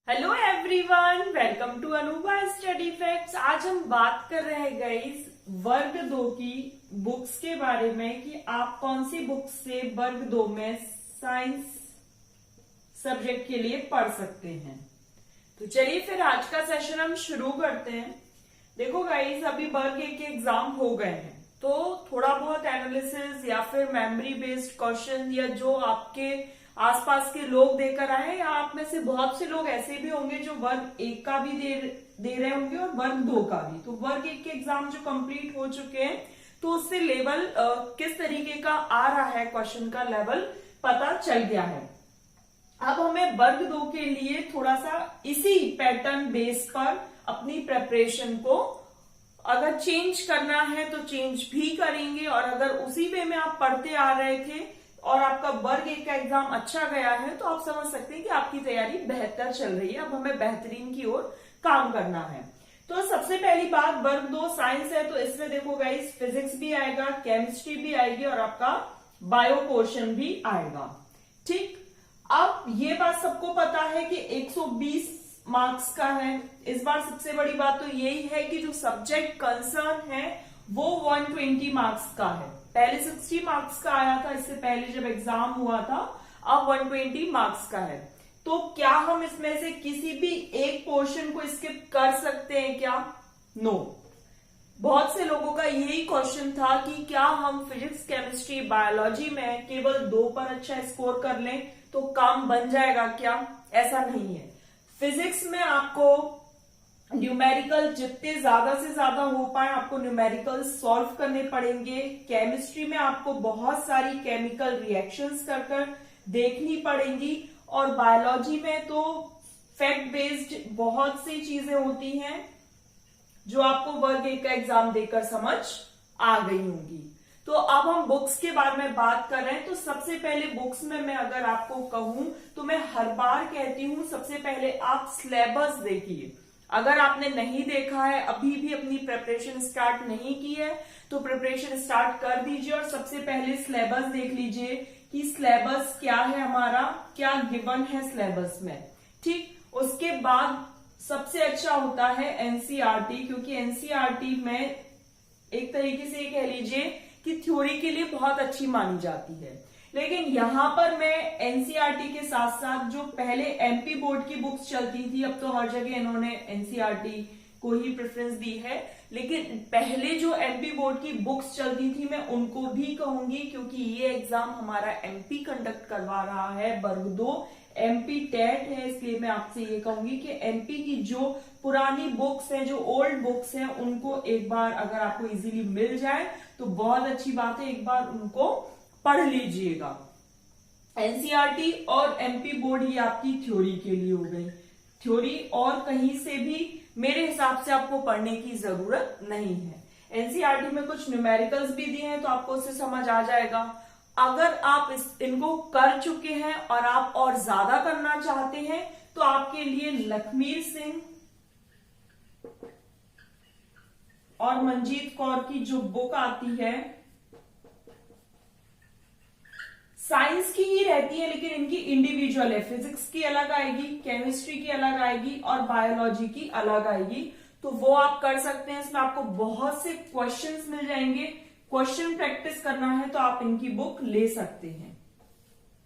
Hello everyone, welcome to Anubha study facts. आज हम बात कर रहे हैं गाइस वर्ग 2 की बुक्स के बारे में कि आप कौन सी बुक्स से वर्ग 2 में साइंस सब्जेक्ट के लिए पढ़ सकते हैं। तो चलिए फिर आज का सेशन हम शुरू करते हैं। देखो गाइस, अभी वर्ग 1 के एग्जाम हो गए हैं, तो थोड़ा बहुत एनालिसिस या फिर मेमोरी बेस्ड क्वेश्चन या जो आपके आसपास के लोग देकर आए, या आप में से बहुत से लोग ऐसे भी होंगे जो वर्ग 1 का भी दे रहे होंगे और वर्ग 2 का भी। तो वर्ग 1 के एग्जाम जो कंप्लीट हो चुके हैं, तो उससे लेवल किस तरीके का आ रहा है, क्वेश्चन का लेवल पता चल गया है। अब हमें वर्ग 2 के लिए थोड़ा सा इसी पैटर्न बेस पर अपनी प्रेपरेशन को अगर चेंज करना है तो चेंज भी करेंगे, और अगर उसी वे में आप पढ़ते आ रहे थे और आपका वर्ग 1 का एग्जाम अच्छा गया है, तो आप समझ सकते हैं कि आपकी तैयारी बेहतर चल रही है। अब हमें बेहतरीन की ओर काम करना है। तो सबसे पहली बात, वर्ग 2 साइंस है, तो इसमें देखो गाइस फिजिक्स भी आएगा, केमिस्ट्री भी आएगी और आपका बायो पोर्शन भी आएगा। ठीक, अब ये बात सबको पता है कि 120 मार्क्स का है। इस बार सबसे बड़ी बात तो यही है कि जो सब्जेक्ट कंसर्न है वो 120 मार्क्स का है। पहले 60 मार्क्स का आया था इससे पहले जब एग्जाम हुआ था, अब 120 मार्क्स का है। तो क्या हम इसमें से किसी भी एक पोर्शन को स्किप कर सकते हैं क्या? नो। बहुत से लोगों का यही क्वेश्चन था कि क्या हम फिजिक्स, केमिस्ट्री, बायोलॉजी में केवल 2 पर अच्छा स्कोर कर लें तो काम बन जाएगा क्या? ऐसा नहीं है। फिजिक्स में आपको न्यूमेरिकल जितने ज्यादा से ज्यादा हो पाए आपको न्यूमेरिकल सॉल्व करने पड़ेंगे। केमिस्ट्री में आपको बहुत सारी केमिकल रिएक्शंस कर कर देखनी पड़ेंगी, और बायोलॉजी में तो फैक्ट बेस्ड बहुत सी चीजें होती हैं जो आपको वर्ग 1 का एग्जाम देकर समझ आ गई होंगी। तो अब हम बुक्स के बारे में बात कर रहे हैं। तो सबसे पहले बुक्स में मैं अगर आपको कहूं तो मैं हर बार कहती हूं, सबसे पहले आप सिलेबस देखिए। अगर आपने नहीं देखा है, अभी भी अपनी प्रिपरेशन स्टार्ट नहीं की है, तो प्रिपरेशन स्टार्ट कर दीजिए और सबसे पहले सिलेबस देख लीजिए कि सिलेबस क्या है हमारा, क्या गिवन है सिलेबस में। ठीक, उसके बाद सबसे अच्छा होता है एनसीईआरटी, क्योंकि एनसीईआरटी में एक तरीके से कह लीजिए कि थ्योरी के लिए बहुत अच्छी मानी जाती है। लेकिन यहां पर मैं एनसीईआरटी के साथ साथ जो पहले एमपी बोर्ड की बुक्स चलती थी, अब तो हर जगह इन्होंने एनसीईआरटी को ही प्रेफरेंस दी है, लेकिन पहले जो एमपी बोर्ड की बुक्स चलती थी मैं उनको भी कहूंगी, क्योंकि ये एग्जाम हमारा एमपी कंडक्ट करवा रहा है। वर्ग 2 एमपी टेट है, इसलिए मैं आपसे ये कहूंगी कि एमपी की जो पुरानी बुक्स हैं, जो ओल्ड बुक्स हैं, उनको एक बार अगर आपको इजीली मिल जाए तो बहुत अच्छी बात है, एक बार उनको पढ़ लीजिएगा। एनसीईआरटी और एमपी बोर्ड ये आपकी थ्योरी के लिए हो गई। थ्योरी और कहीं से भी मेरे हिसाब से आपको पढ़ने की जरूरत नहीं है। एनसीईआरटी में कुछ न्यूमेरिकल्स भी दिए हैं तो आपको उससे समझ आ जाएगा। अगर आप इनको कर चुके हैं और आप और ज्यादा करना चाहते हैं तो आपके लिए लखमीर सिंह और मंजीत कौर की जो बुक आती है, साइंस की ही रहती है लेकिन इनकी इंडिविजुअल है। फिजिक्स की अलग आएगी, केमिस्ट्री की अलग आएगी और बायोलॉजी की अलग आएगी, तो वो आप कर सकते हैं। इसमें आपको बहुत से क्वेश्चंस मिल जाएंगे। क्वेश्चन प्रैक्टिस करना है तो आप इनकी बुक ले सकते हैं।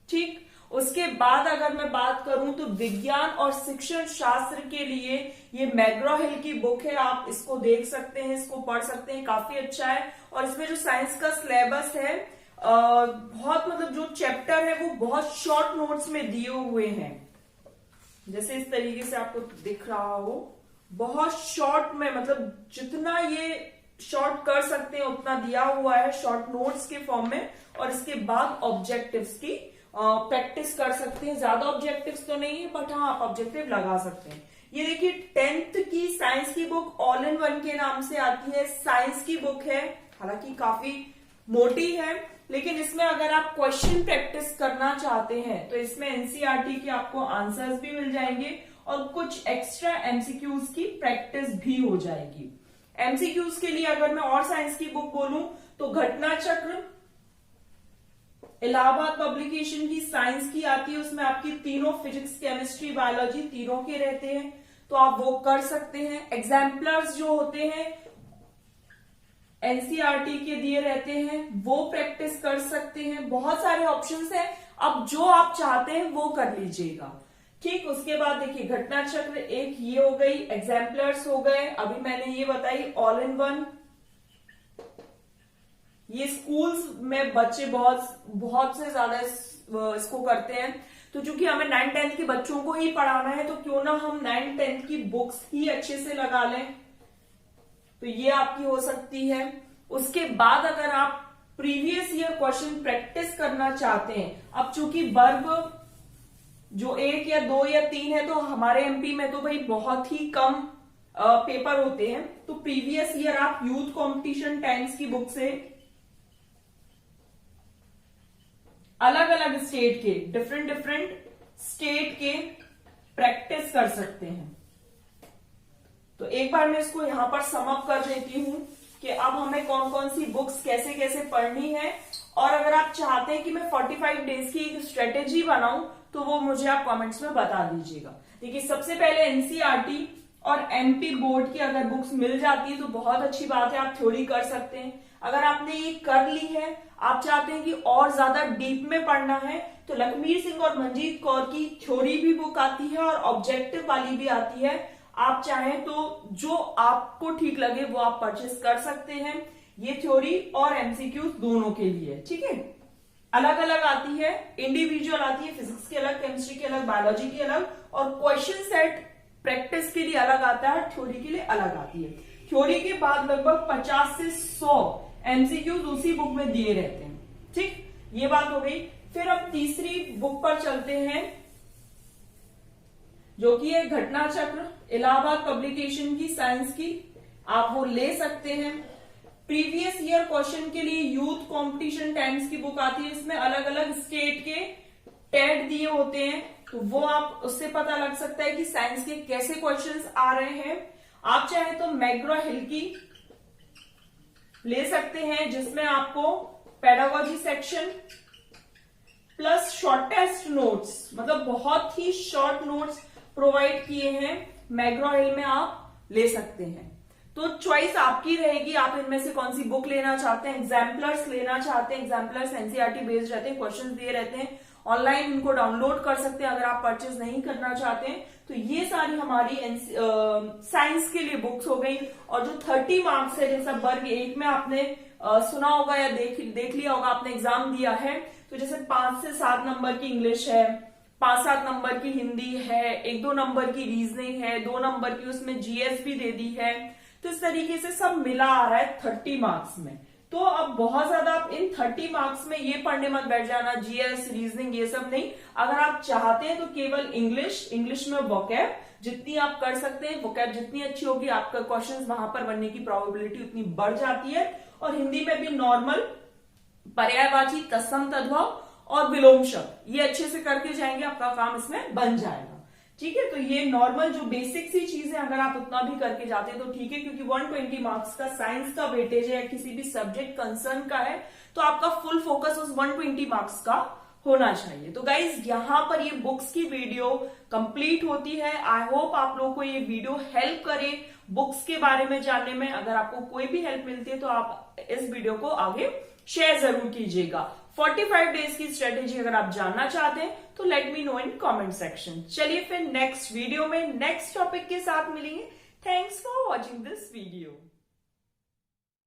ठीक, उसके बाद अगर मैं बात करूं तो विज्ञान और शिक्षण शास्त्र के लिए ये मैग्रो हिल की बुक है, आप इसको देख सकते हैं, इसको पढ़ सकते हैं, काफी अच्छा है। और इसमें जो साइंस का सिलेबस है, बहुत मतलब जो चैप्टर है वो बहुत शॉर्ट नोट्स में दिए हुए हैं, जैसे इस तरीके से आपको दिख रहा हो, बहुत शॉर्ट में, मतलब जितना ये शॉर्ट कर सकते हैं उतना दिया हुआ है शॉर्ट नोट्स के फॉर्म में। और इसके बाद ऑब्जेक्टिव्स की प्रैक्टिस कर सकते हैं। ज्यादा ऑब्जेक्टिव्स तो नहीं है, बट हाँ आप ऑब्जेक्टिव लगा सकते हैं। ये देखिए 10th की साइंस की बुक ऑल इन वन के नाम से आती है, साइंस की बुक है, हालांकि काफी मोटी है, लेकिन इसमें अगर आप क्वेश्चन प्रैक्टिस करना चाहते हैं तो इसमें एनसीईआरटी के आपको आंसर्स भी मिल जाएंगे और कुछ एक्स्ट्रा एमसीक्यूज की प्रैक्टिस भी हो जाएगी। एमसीक्यूज के लिए अगर मैं और साइंस की बुक बोलूं तो घटना चक्र, इलाहाबाद पब्लिकेशन की साइंस की आती है, उसमें आपकी तीनों फिजिक्स, केमिस्ट्री, बायोलॉजी तीनों के रहते हैं, तो आप वो कर सकते हैं। एग्जाम्पलर्स जो होते हैं एनसीईआरटी के दिए रहते हैं, वो प्रैक्टिस कर सकते हैं। बहुत सारे ऑप्शंस हैं, अब जो आप चाहते हैं वो कर लीजिएगा। ठीक, उसके बाद देखिए घटना चक्र एक ये हो गई, एग्जाम्पलर्स हो गए, अभी मैंने ये बताई ऑल इन वन। ये स्कूल्स में बच्चे बहुत से ज्यादा इसको करते हैं, तो चूंकि हमें 9th-10th के बच्चों को ही पढ़ाना है, तो क्यों ना हम 9th-10th की बुक्स ही अच्छे से लगा लें, तो ये आपकी हो सकती है। उसके बाद अगर आप प्रीवियस ईयर क्वेश्चन प्रैक्टिस करना चाहते हैं, अब चूंकि वर्ग जो 1 या 2 या 3 है, तो हमारे एमपी में तो भाई बहुत ही कम पेपर होते हैं, तो प्रीवियस ईयर आप यूथ कंपटीशन टाइम्स की बुक से अलग अलग स्टेट के, डिफरेंट स्टेट के प्रैक्टिस कर सकते हैं। तो एक बार मैं इसको यहां पर समअप कर देती हूं कि अब हमें कौन कौन सी बुक्स कैसे कैसे पढ़नी है, और अगर आप चाहते हैं कि मैं 45 डेज की एक स्ट्रेटेजी बनाऊं, तो वो मुझे आप कमेंट्स में बता दीजिएगा। देखिए सबसे पहले एनसीईआरटी और एमपी बोर्ड की अगर बुक्स मिल जाती है तो बहुत अच्छी बात है, आप थ्योरी कर सकते हैं। अगर आपने ये कर ली है, आप चाहते हैं कि और ज्यादा डीप में पढ़ना है, तो लखमीर सिंह और मंजीत कौर की थ्योरी भी बुक आती है और ऑब्जेक्टिव वाली भी आती है। आप चाहें तो जो आपको ठीक लगे वो आप परचेस कर सकते हैं। ये थ्योरी और एमसीक्यू दोनों के लिए, ठीक है, अलग अलग आती है, इंडिविजुअल आती है, फिजिक्स की अलग, केमिस्ट्री की अलग, बायोलॉजी की अलग, और क्वेश्चन सेट प्रैक्टिस के लिए अलग आता है, थ्योरी के लिए अलग आती है। थ्योरी के बाद लगभग 50 से 100 एमसीक्यू उसी बुक में दिए रहते हैं। ठीक, ये बात हो गई। फिर अब तीसरी बुक पर चलते हैं, जो कि है घटना चक्र, इलाहाबाद पब्लिकेशन की साइंस की, आप वो ले सकते हैं। प्रीवियस ईयर क्वेश्चन के लिए यूथ कंपटीशन टाइम्स की बुक आती है, इसमें अलग अलग स्टेट के टेट दिए होते हैं, तो वो आप उससे पता लग सकता है कि साइंस के कैसे क्वेश्चंस आ रहे हैं। आप चाहे तो मैग्रा हिल की ले सकते हैं, जिसमें आपको pedagogy section plus shortest notes, मतलब बहुत ही शॉर्ट नोट्स प्रोवाइड किए हैं, मैग्रा हिल में आप ले सकते हैं। तो चॉइस आपकी रहेगी, आप इनमें से कौन सी बुक लेना चाहते हैं। एग्जाम्पलर्स लेना चाहते हैं, एग्जाम्पलर्स एनसीईआरटी बेस्ड रहते हैं, क्वेश्चंस दिए रहते हैं, ऑनलाइन इनको डाउनलोड कर सकते हैं अगर आप परचेज नहीं करना चाहते हैं। तो ये सारी हमारी साइंस के लिए बुक्स हो गई। और जो 30 मार्क्स है, जैसा वर्ग 1 में आपने सुना होगा या देख लिया होगा, आपने एग्जाम दिया है, तो जैसे 5 से 7 नंबर की इंग्लिश है, 5-7 नंबर की हिंदी है, 1-2 नंबर की रीजनिंग है, 2 नंबर की उसमें जीएस भी दे दी है, तो इस तरीके से सब मिला आ रहा है 30 मार्क्स में। तो अब बहुत ज्यादा आप इन 30 मार्क्स में ये पढ़ने मत बैठ जाना, जीएस, रीजनिंग ये सब नहीं। अगर आप चाहते हैं तो केवल इंग्लिश में वोकैब जितनी आप कर सकते हैं, वोकैब जितनी अच्छी होगी, आपका क्वेश्चंस वहां पर बनने की प्रोबेबिलिटी उतनी बढ़ जाती है। और हिंदी में भी नॉर्मल, पर्यायवाची, तत्सम, तद्भव और विलोम शब्द, ये अच्छे से करके जाएंगे, आपका काम इसमें बन जाएगा। ठीक है, तो ये नॉर्मल जो बेसिक सी चीज है, अगर आप उतना भी करके जाते हैं तो ठीक है, क्योंकि 120 मार्क्स का साइंस का वेटेज है या किसी भी सब्जेक्ट कंसर्न का है, तो आपका फुल फोकस उस 120 मार्क्स का होना चाहिए। तो गाइज यहाँ पर ये बुक्स की वीडियो कंप्लीट होती है। आई होप आप लोगों को ये वीडियो हेल्प करे बुक्स के बारे में जानने में। अगर आपको कोई भी हेल्प मिलती है तो आप इस वीडियो को आगे शेयर जरूर कीजिएगा। 45 डेज की स्ट्रेटेजी अगर आप जानना चाहते हैं तो let me know in comment section. चलिए फिर नेक्स्ट वीडियो में नेक्स्ट टॉपिक के साथ मिलेंगे। Thanks for watching this video.